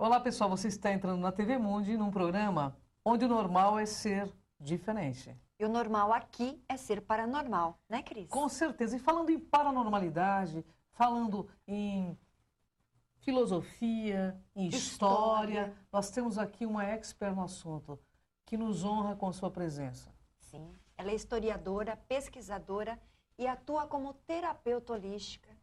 Olá, pessoal, você está entrando na TV Mundi num programa onde o normal é ser diferente. E o normal aqui é ser paranormal, né, Cris? Com certeza. E falando em paranormalidade, falando em filosofia, em história, nós temos aqui uma expert no assunto que nos honra com sua presença. Sim, ela é historiadora, pesquisadora e atua como terapeuta holística,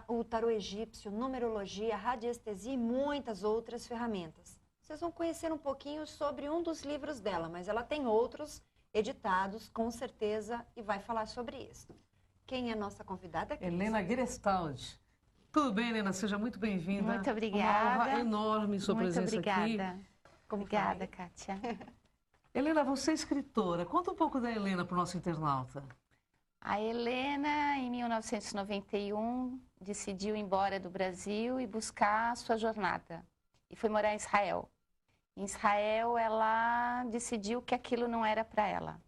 o tarô egípcio, numerologia, radiestesia e muitas outras ferramentas. Vocês vão conhecer um pouquinho sobre um dos livros dela, mas ela tem outros editados, com certeza, e vai falar sobre isso. Quem é a nossa convidada, Cris? Helena Gerestaldi. Tudo bem, Helena? Seja muito bem-vinda. Muito obrigada. Uma honra enorme sua presença aqui. Muito obrigada. Obrigada, Kátia. Helena, você é escritora. Conta um pouco da Helena para o nosso internauta. A Helena, em 1991, decidiu ir embora do Brasil e buscar a sua jornada. E foi morar em Israel. Em Israel, ela decidiu que aquilo não era para ela.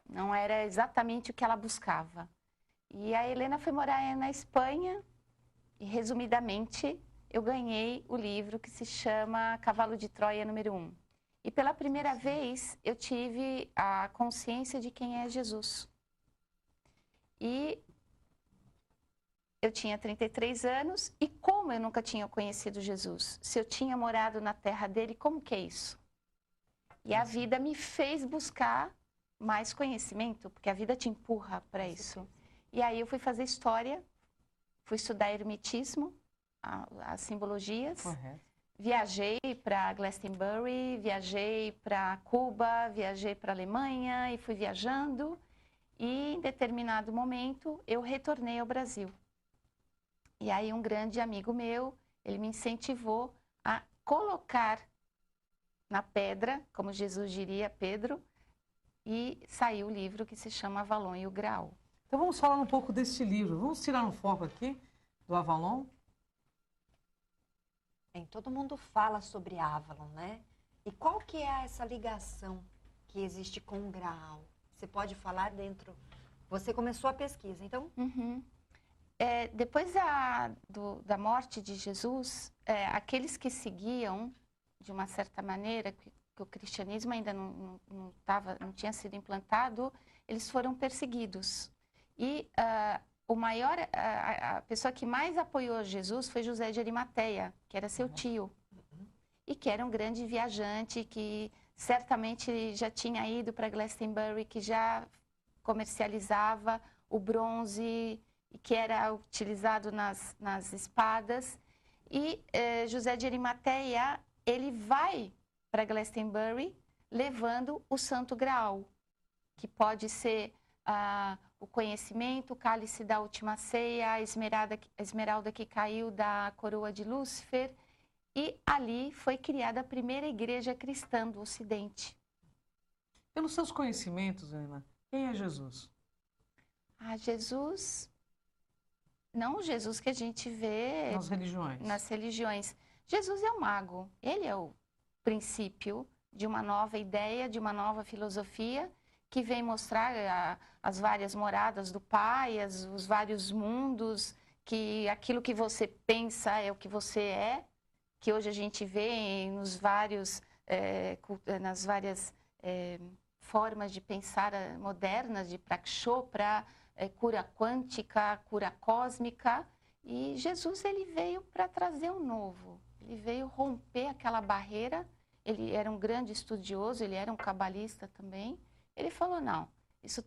Não era exatamente o que ela buscava. E a Helena foi morar na Espanha e, resumidamente, eu ganhei o livro que se chama Cavalo de Troia número 1. E pela primeira vez eu tive a consciência de quem é Jesus. E eu tinha 33 anos e como eu nunca tinha conhecido Jesus? Se eu tinha morado na terra dele, como que é isso? E a vida me fez buscar mais conhecimento, porque a vida te empurra para isso. E aí eu fui fazer história, fui estudar hermetismo, as simbologias. Correto. Viajei para Glastonbury, viajei para Cuba, viajei para Alemanha e fui viajando. E em determinado momento eu retornei ao Brasil. E aí um grande amigo meu, ele me incentivou a colocar na pedra, como Jesus diria, Pedro, e saiu o livro que se chama Avalon e o Graal. Então vamos falar um pouco deste livro. Vamos tirar um foco aqui do Avalon. Todo mundo fala sobre Avalon, né? E qual que é essa ligação que existe com o Graal? Você pode falar dentro... Você começou a pesquisa, então? Depois da morte de Jesus, aqueles que seguiam, de uma certa maneira, que o cristianismo ainda não tinha sido implantado, eles foram perseguidos. E a pessoa que mais apoiou Jesus foi José de Arimateia, que era seu tio. E que era um grande viajante, que certamente já tinha ido para Glastonbury, que já comercializava o bronze, que era utilizado nas espadas. E José de Arimateia, ele vai para Glastonbury levando o Santo Graal, que pode ser o conhecimento, o cálice da última ceia, a esmeralda que caiu da coroa de Lúcifer. E ali foi criada a primeira igreja cristã do Ocidente. Pelos seus conhecimentos, Helena, quem é Jesus? Jesus, não o Jesus que a gente vê nas religiões. Jesus é um mago, ele é o princípio de uma nova ideia, de uma nova filosofia, que vem mostrar as várias moradas do Pai, os vários mundos, que aquilo que você pensa é o que você é, que hoje a gente vê nas várias formas de pensar modernas, de Prakshopra, cura quântica, cura cósmica. E Jesus, ele veio para trazer um novo. Ele veio romper aquela barreira. Ele era um grande estudioso, ele era um cabalista também. Ele falou, não, isso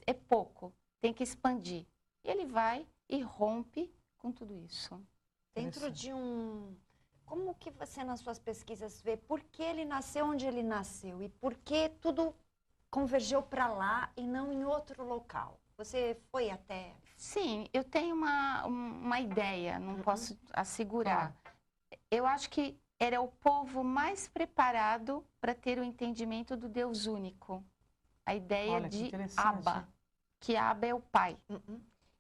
é pouco, tem que expandir. E ele vai e rompe com tudo isso. Dentro de Como que você, nas suas pesquisas, vê por que ele nasceu onde ele nasceu e por que tudo convergeu para lá e não em outro local? Você foi até... Sim, eu tenho uma ideia, não posso assegurar. Eu acho que era o povo mais preparado para ter o entendimento do Deus único. A ideia de Abba, que Abba é o Pai.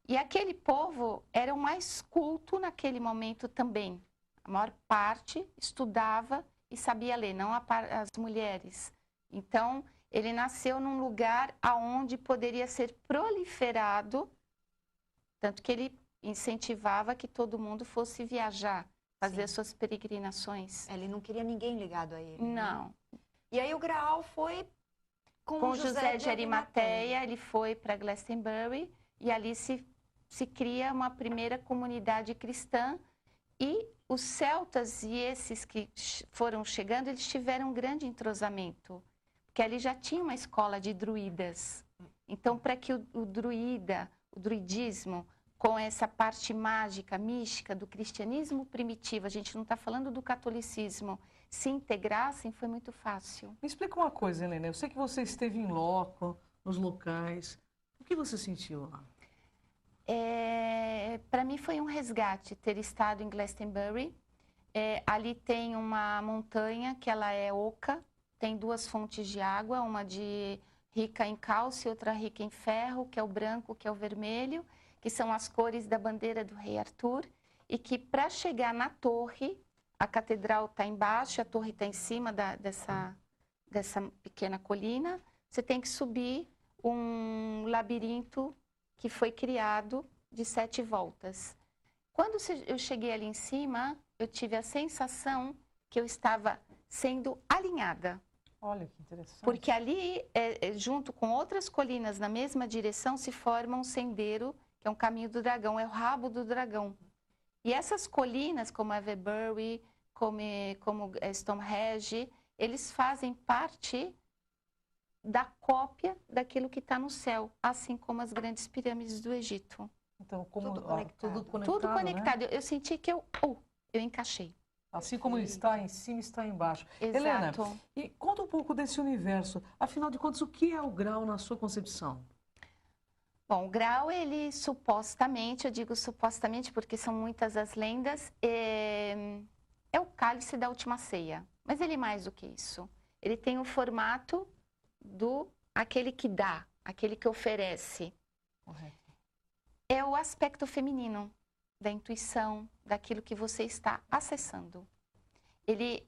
E aquele povo era o mais culto naquele momento também. A maior parte estudava e sabia ler, não as mulheres. Então, ele nasceu num lugar onde poderia ser proliferado, tanto que ele incentivava que todo mundo fosse viajar. fazer Sim. as suas peregrinações. Ele não queria ninguém ligado a ele. né? Não. E aí o Graal foi Com José de Arimateia, ele foi para Glastonbury e ali se cria uma primeira comunidade cristã. E os celtas e esses que foram chegando, eles tiveram um grande entrosamento, porque ali já tinha uma escola de druidas. Então, para que o druidismo, com essa parte mágica, mística do cristianismo primitivo, a gente não está falando do catolicismo, se integrassem, foi muito fácil. Me explica uma coisa, Helena. Eu sei que você esteve em loco, nos locais. O que você sentiu lá? Para mim foi um resgate ter estado em Glastonbury. Ali tem uma montanha que ela é oca, tem duas fontes de água, uma rica em cálcio e outra rica em ferro, que é o branco, que é o vermelho, que são as cores da bandeira do rei Arthur, e que para chegar na torre, a catedral está embaixo, a torre está em cima dessa pequena colina, você tem que subir um labirinto que foi criado de 7 voltas. Quando eu cheguei ali em cima, eu tive a sensação que eu estava sendo alinhada. Olha que interessante. Porque ali, junto com outras colinas na mesma direção, se forma um sendeiro, que é um caminho do dragão, é o rabo do dragão. E essas colinas, como Everbury, como Stonehenge, eles fazem parte da cópia daquilo que está no céu, assim como as grandes pirâmides do Egito. Então, Tudo conectado. tudo conectado, Tudo conectado. né? Eu senti que eu encaixei. Assim como está em cima, está embaixo. Exato. Helena, e conta um pouco desse universo. Afinal de contas, o que é o grau na sua concepção? Bom, o grau, ele supostamente, eu digo supostamente porque são muitas as lendas, é o cálice da última ceia. Mas ele é mais do que isso. Ele tem o formato aquele que dá, aquele que oferece. Correto. É o aspecto feminino da intuição, daquilo que você está acessando. Ele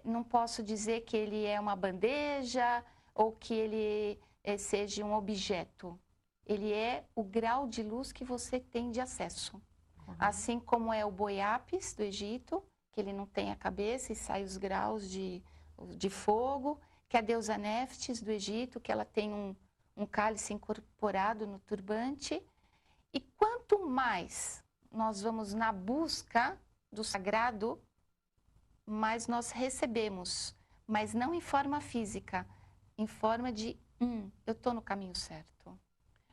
não posso dizer que ele é uma bandeja ou que ele seja um objeto. Ele é o grau de luz que você tem de acesso. Uhum. Assim como é o boi Apis do Egito, que ele não tem a cabeça e sai os graus de fogo, que é a deusa Néftis do Egito, que ela tem um cálice incorporado no turbante. E quanto mais nós vamos na busca do sagrado, mais nós recebemos, mas não em forma física, em forma de, eu estou no caminho certo.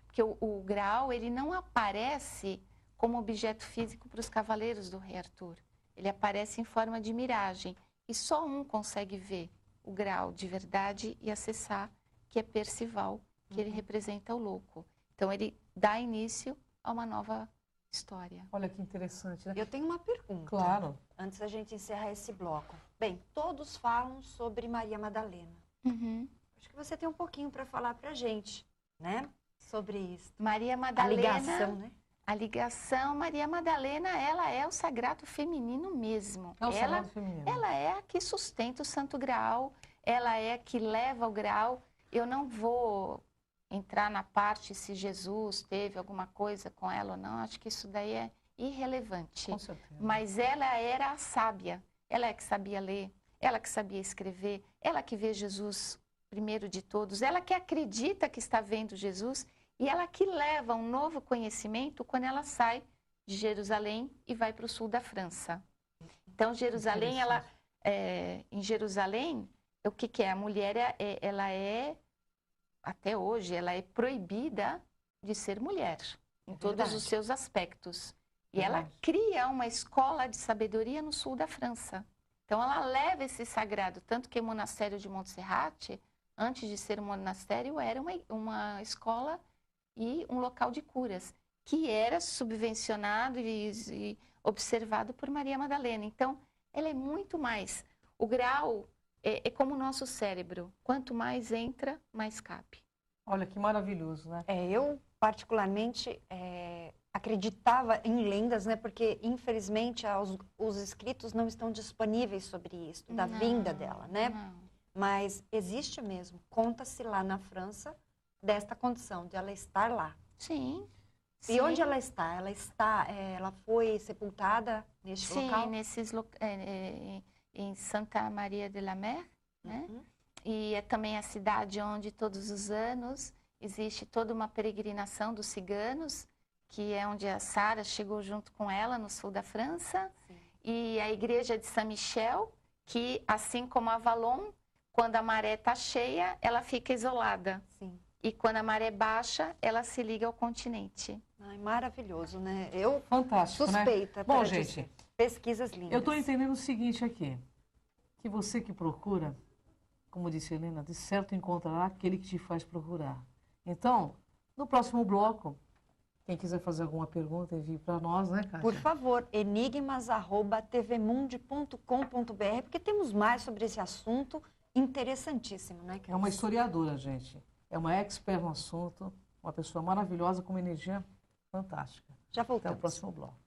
Porque o grau, ele não aparece como objeto físico para os cavaleiros do rei Arthur. Ele aparece em forma de miragem. E só um consegue ver o grau de verdade e acessar, que é Percival, que ele representa o louco. Então, ele dá início a uma nova história. Olha que interessante, né? Eu tenho uma pergunta. Claro. Antes da gente encerrar esse bloco. Bem, todos falam sobre Maria Madalena. Uhum. Acho que você tem um pouquinho para falar para a gente, né? Sobre isso. Maria A Madalena, ligação, né? a ligação, Maria Madalena, ela é o sagrado feminino mesmo. É o sagrado feminino. Ela é a que sustenta o Santo Graal, ela é a que leva o Graal. Eu não vou entrar na parte se Jesus teve alguma coisa com ela ou não, acho que isso daí é irrelevante. Com certeza. Mas ela era a sábia, ela é que sabia ler, ela que sabia escrever, ela que vê Jesus primeiro de todos, ela que acredita que está vendo Jesus e ela que leva um novo conhecimento quando ela sai de Jerusalém e vai para o sul da França. Então, Jerusalém, em Jerusalém, o que é? A mulher, ela é, até hoje, ela é proibida de ser mulher, em todos os seus aspectos. E ela cria uma escola de sabedoria no sul da França. Então, ela leva esse sagrado, tanto que o monastério de Montserrat, antes de ser um monastério, era uma escola e um local de curas, que era subvencionado e observado por Maria Madalena. Então, ela é muito mais. O grau é como o nosso cérebro. Quanto mais entra, mais cabe. Olha que maravilhoso, né? Eu, particularmente, acreditava em lendas, né? Porque, infelizmente, os escritos não estão disponíveis sobre isso, da vinda dela, né? Não. Mas existe mesmo. Conta-se lá na França desta condição, de ela estar lá. Sim. E Sim. onde ela está? Ela foi sepultada neste local? Sim, em Santa Maria de la Mer, né? Uhum. E é também a cidade onde todos os anos existe toda uma peregrinação dos ciganos, que é onde a Sara chegou junto com ela no sul da França. Sim. E a igreja de Saint-Michel, que assim como Avalon, quando a maré está cheia, ela fica isolada. Sim. E quando a maré baixa, ela se liga ao continente. Ai, maravilhoso, né? Eu Fantástico, suspeita né? Bom, para gente, dizer. Pesquisas lindas. eu estou entendendo o seguinte aqui, que você que procura, como disse a Helena, de certo encontrará aquele que te faz procurar. Então, no próximo bloco, quem quiser fazer alguma pergunta, envie para nós, né, Kátia? Por favor, enigmas@tvmundi.com.br, porque temos mais sobre esse assunto interessantíssimo, né, Cris? É uma historiadora, gente. É uma expert no assunto, uma pessoa maravilhosa com uma energia fantástica. Já Até o voltamos. próximo bloco.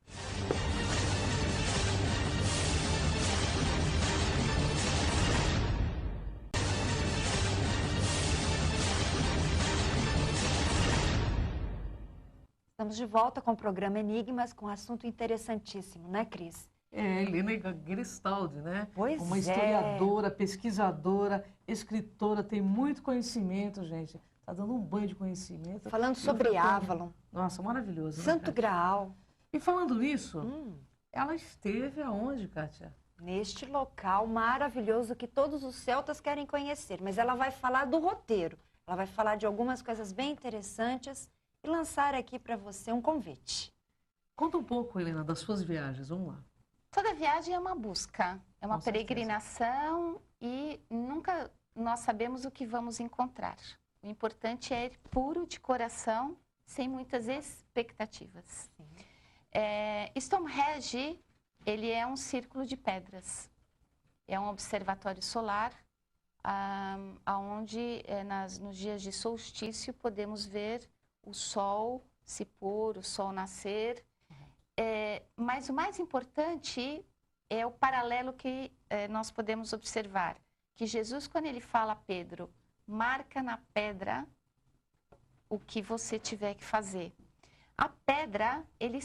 Estamos de volta com o programa Enigmas, com um assunto interessantíssimo, né, Cris? É, Helena Gerstaldi, né? Pois Uma é. historiadora, pesquisadora, escritora, tem muito conhecimento, gente. Está dando um banho de conhecimento. Falando Eu sobre fico- Avalon, Nossa, maravilhoso. né, Santo Kátia? Graal, E falando nisso, Hum. ela esteve aonde, Kátia? neste local maravilhoso que todos os celtas querem conhecer. Mas ela vai falar do roteiro, ela vai falar de algumas coisas bem interessantes e lançar aqui para você um convite. Conta um pouco, Helena, das suas viagens. Vamos lá. Toda viagem é uma busca, é uma Com certeza. peregrinação e nunca nós sabemos o que vamos encontrar. O importante é ir puro de coração, sem muitas expectativas. Stonehenge, ele é um círculo de pedras. É um observatório solar, onde nos dias de solstício podemos ver o sol se pôr, o sol nascer. Mas o mais importante é o paralelo que nós podemos observar. Que Jesus, quando ele fala a Pedro, marca na pedra o que você tiver que fazer. A pedra, ela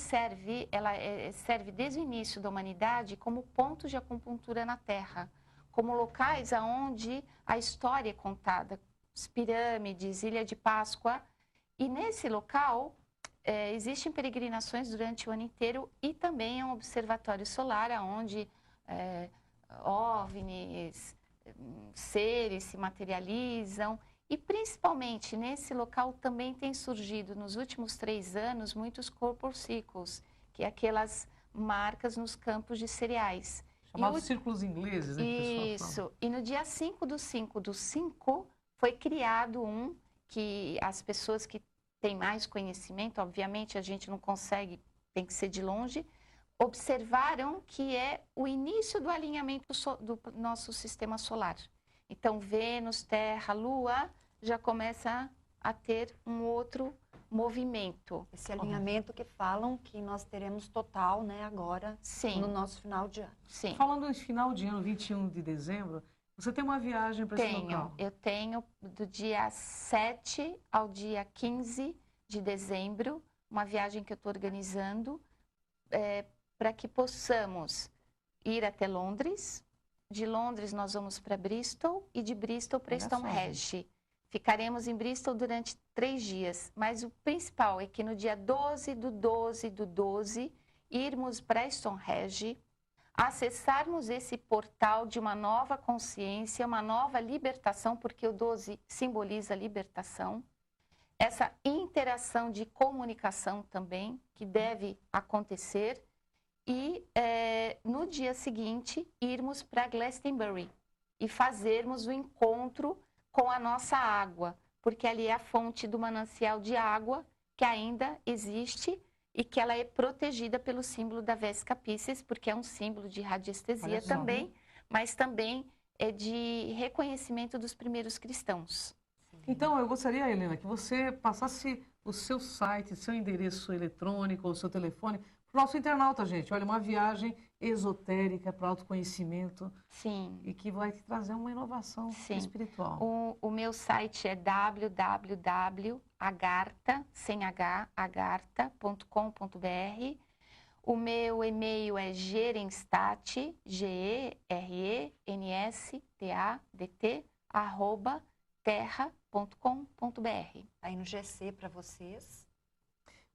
serve desde o início da humanidade como pontos de acupuntura na Terra, como locais aonde a história é contada, as pirâmides, Ilha de Páscoa. E nesse local existem peregrinações durante o ano inteiro e também é um observatório solar onde OVNIs, seres se materializam. E principalmente nesse local também tem surgido nos últimos 3 anos muitos corpuscles, que é aquelas marcas nos campos de cereais. Chamados círculos ingleses, né? que o pessoal fala. Isso. E no dia 5/5/5 foi criado que as pessoas que têm mais conhecimento, obviamente a gente não consegue, tem que ser de longe, observaram que é o início do alinhamento do nosso sistema solar. Então, Vênus, Terra, Lua já começa a ter um outro movimento. Esse alinhamento que falam que nós teremos total, né, agora, Sim, no nosso final de ano. sim. Falando em final de ano, 21 de dezembro, você tem uma viagem para esse local? Eu tenho do dia 7 ao dia 15 de dezembro, uma viagem que eu estou organizando para que possamos ir até Londres. De Londres nós vamos para Bristol e de Bristol para Olha só, Stonehenge. Ficaremos em Bristol durante 3 dias, mas o principal é que no dia 12/12/12 irmos para Stonehenge, acessarmos esse portal de uma nova consciência, uma nova libertação, porque o 12 simboliza libertação. Essa interação de comunicação também, que deve acontecer. E no dia seguinte, irmos para Glastonbury e fazermos o encontro com a nossa água, porque ali é a fonte do manancial de água que ainda existe e que ela é protegida pelo símbolo da Vesica Piscis, porque é um símbolo de radiestesia Olha só, também, mas também é de reconhecimento dos primeiros cristãos. Então, eu gostaria, Helena, que você passasse o seu site, seu endereço eletrônico, o seu telefone, para o nosso internauta, gente. Olha, uma viagem esotérica para autoconhecimento. Sim. E que vai te trazer uma inovação Sim. espiritual. O meu site é www.enigmas Agartha, sem H, agartha.com.br. O meu e-mail é gerenstat, GERENSTADT, @terra.com.br. Aí no GC para vocês.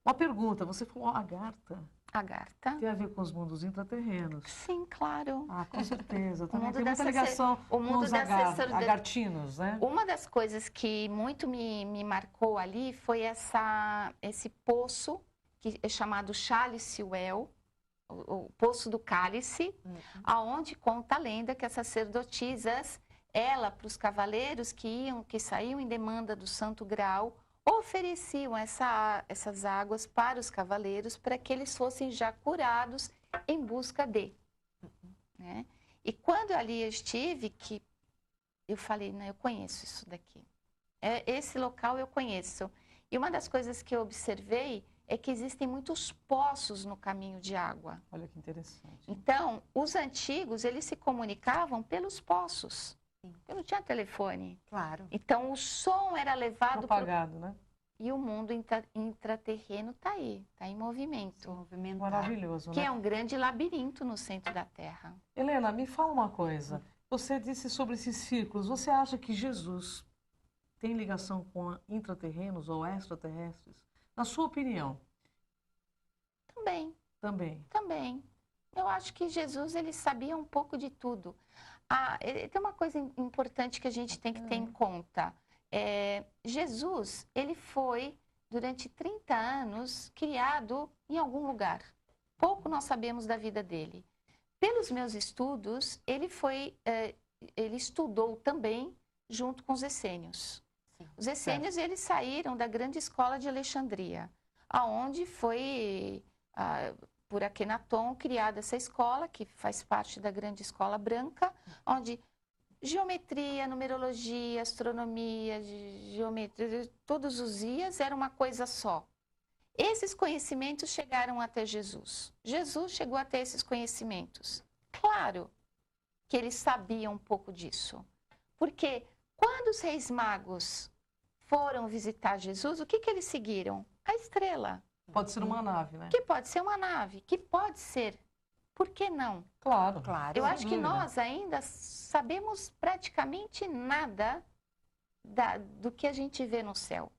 Uma pergunta, você falou Agartha, Agartha. tem a ver com os mundos intraterrenos? Sim, claro. Ah, com certeza. O Também mundo tem muita dessa ligação o com mundo os da assessor- agartinos, né? Uma das coisas que muito me marcou ali foi esse poço, que é chamado Chalice Well, o Poço do Cálice, aonde conta a lenda que as sacerdotisas, ela para os cavaleiros que saíam em demanda do Santo Graal, ofereciam essas águas para os cavaleiros para que eles fossem já curados em busca de. Né? E quando ali eu estive, que eu falei, não, eu conheço isso daqui. Esse local eu conheço. E uma das coisas que eu observei é que existem muitos poços no caminho de água. Olha que interessante. Então, os antigos, eles se comunicavam pelos poços. Eu não tinha telefone. Claro. Então, o som era levado... Propagado, né? E o mundo intraterreno está aí, está em movimento. Movimentar. Maravilhoso, Que né? é um grande labirinto no centro da Terra. Helena, me fala uma coisa. Você disse sobre esses círculos. Você acha que Jesus tem ligação com intraterrenos ou extraterrestres? Na sua opinião? Também. Também. Eu acho que Jesus, ele sabia um pouco de tudo. Tem uma coisa importante que a gente tem que ter em conta. Jesus, ele foi, durante 30 anos, criado em algum lugar. Pouco nós sabemos da vida dele. Pelos meus estudos, ele estudou também junto com os essênios. Sim. Os essênios, eles saíram da grande escola de Alexandria, aonde foi, por Akhenaton, criada essa escola, que faz parte da grande escola branca, onde geometria, numerologia, astronomia, geometria, todos os dias era uma coisa só. Esses conhecimentos chegaram até Jesus. Jesus chegou até esses conhecimentos. Claro que ele sabia um pouco disso. Porque quando os reis magos foram visitar Jesus, o que eles seguiram? A estrela. Pode ser uma nave, né? Que pode ser uma nave, que pode ser. Por que não? Claro. Claro. Eu sem acho que dúvida. nós ainda sabemos praticamente nada do que a gente vê no céu.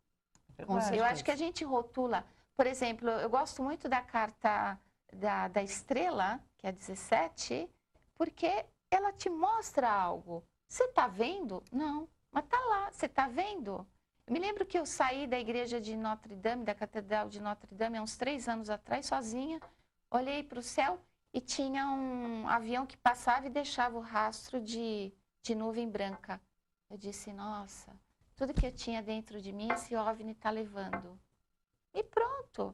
Verdade. Eu acho que a gente rotula, por exemplo, eu gosto muito da carta da estrela, que é 17, porque ela te mostra algo. Você está vendo? Não, mas está lá, você está vendo? Eu me lembro que eu saí da igreja de Notre Dame, da Catedral de Notre Dame, há uns 3 anos atrás, sozinha, olhei para o céu e tinha um avião que passava e deixava o rastro de nuvem branca. Eu disse, nossa, tudo que eu tinha dentro de mim, esse OVNI está levando. E pronto.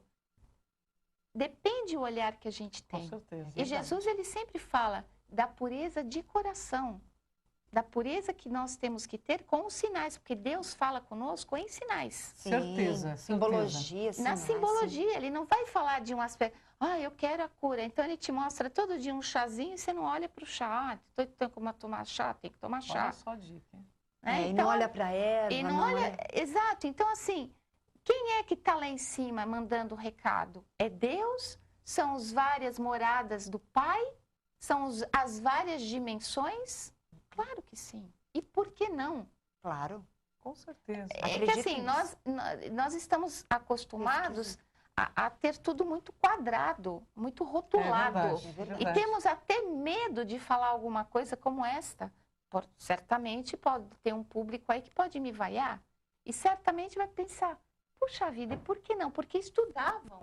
Depende do olhar que a gente Com tem. certeza. E Jesus, ele sempre fala da pureza de coração. Da pureza que nós temos que ter com os sinais, porque Deus fala conosco em sinais. Sim. Certeza. Simbologia, Na sinais, simbologia, ele não vai falar de um aspecto, eu quero a cura. Então ele te mostra todo dia um chazinho e você não olha para o chá. Tem como tomar chá? Tem que tomar chá. Olha só a dica, hein? Né? E Então, não olha para erva, e não olha. Exato. Então, assim, quem é que está lá em cima mandando o recado? É Deus? São as várias moradas do Pai? São as várias dimensões? Claro que sim. E por que não? Claro. Com certeza. É que Acredito assim, nisso. nós estamos acostumados a ter tudo muito quadrado, muito rotulado. É E verdade. temos até medo de falar alguma coisa como esta. Certamente pode ter um público aí que pode me vaiar. E certamente vai pensar, puxa vida, e por que não? Porque estudavam.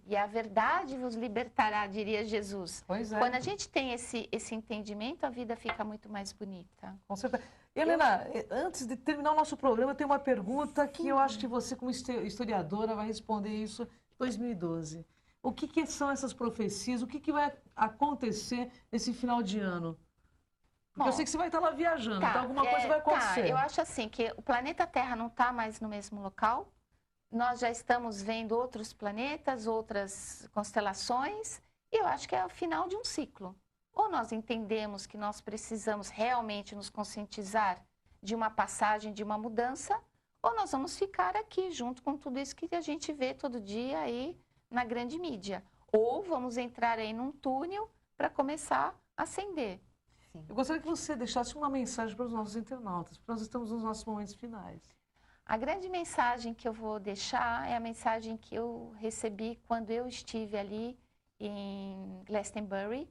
E a verdade vos libertará, diria Jesus. Pois é. Quando a gente tem esse entendimento, a vida fica muito mais bonita. Com certeza. Helena, antes de terminar o nosso programa, tem uma pergunta que eu acho que você, como historiadora, vai responder isso em 2012. O que são essas profecias? O que vai acontecer nesse final de ano? Porque eu sei que você vai estar lá viajando, então alguma coisa vai acontecer. Eu acho assim que o planeta Terra não está mais no mesmo local. Nós já estamos vendo outros planetas, outras constelações, e eu acho que é o final de um ciclo. Ou nós entendemos que nós precisamos realmente nos conscientizar de uma passagem, de uma mudança, ou nós vamos ficar aqui junto com tudo isso que a gente vê todo dia aí na grande mídia. Ou vamos entrar aí num túnel para começar a ascender. Sim. Eu gostaria que você deixasse uma mensagem para os nossos internautas, porque nós estamos nos nossos momentos finais. A grande mensagem que eu vou deixar é a mensagem que eu recebi quando eu estive ali em Glastonbury,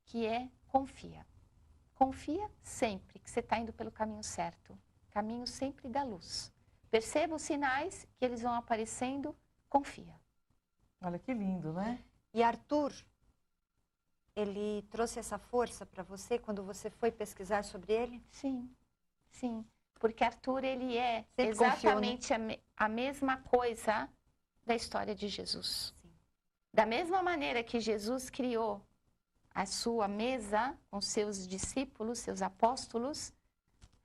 que é confia. Confia sempre que você está indo pelo caminho certo. Caminho sempre da luz. Perceba os sinais que eles vão aparecendo, confia. Olha que lindo, né? E Arthur, ele trouxe essa força para você quando você foi pesquisar sobre ele? Sim, sim. Porque Arthur, ele é Sempre confiou, né? exatamente a mesma coisa da história de Jesus. Sim. Da mesma maneira que Jesus criou a sua mesa com seus discípulos, seus apóstolos,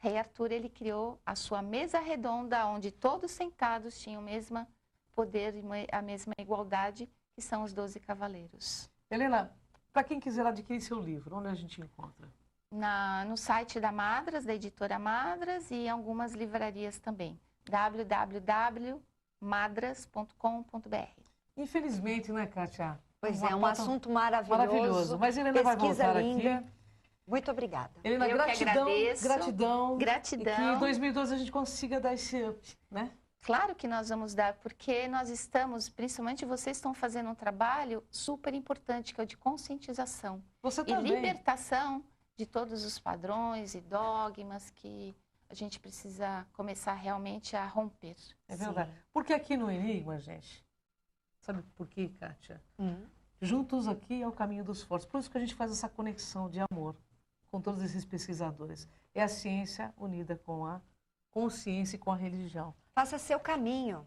Rei Arthur, ele criou a sua mesa redonda, onde todos sentados tinham o mesmo poder e a mesma igualdade, que são os 12 cavaleiros. Helena, para quem quiser adquirir seu livro, onde a gente encontra? No site da Madras, da editora Madras, e em algumas livrarias também. www.madras.com.br. Infelizmente, né, Kátia? Pois Uma é, um pauta assunto maravilhoso. maravilhoso. Mas Helena vai pesquisa voltar linda. aqui. Muito obrigada. Helena, Eu que gratidão, agradeço. gratidão. Gratidão. E que em 2012 a gente consiga dar esse up, né? Claro que nós vamos dar, porque nós estamos, principalmente vocês estão fazendo um trabalho super importante, que é o de conscientização Você e também. libertação de todos os padrões e dogmas que a gente precisa começar realmente a romper. É verdade. Porque aqui no Enigma, gente, sabe por quê, Kátia? Juntos aqui é o caminho dos fortes. Por isso que a gente faz essa conexão de amor com todos esses pesquisadores. É a ciência unida com a consciência e com a religião. Faça seu caminho.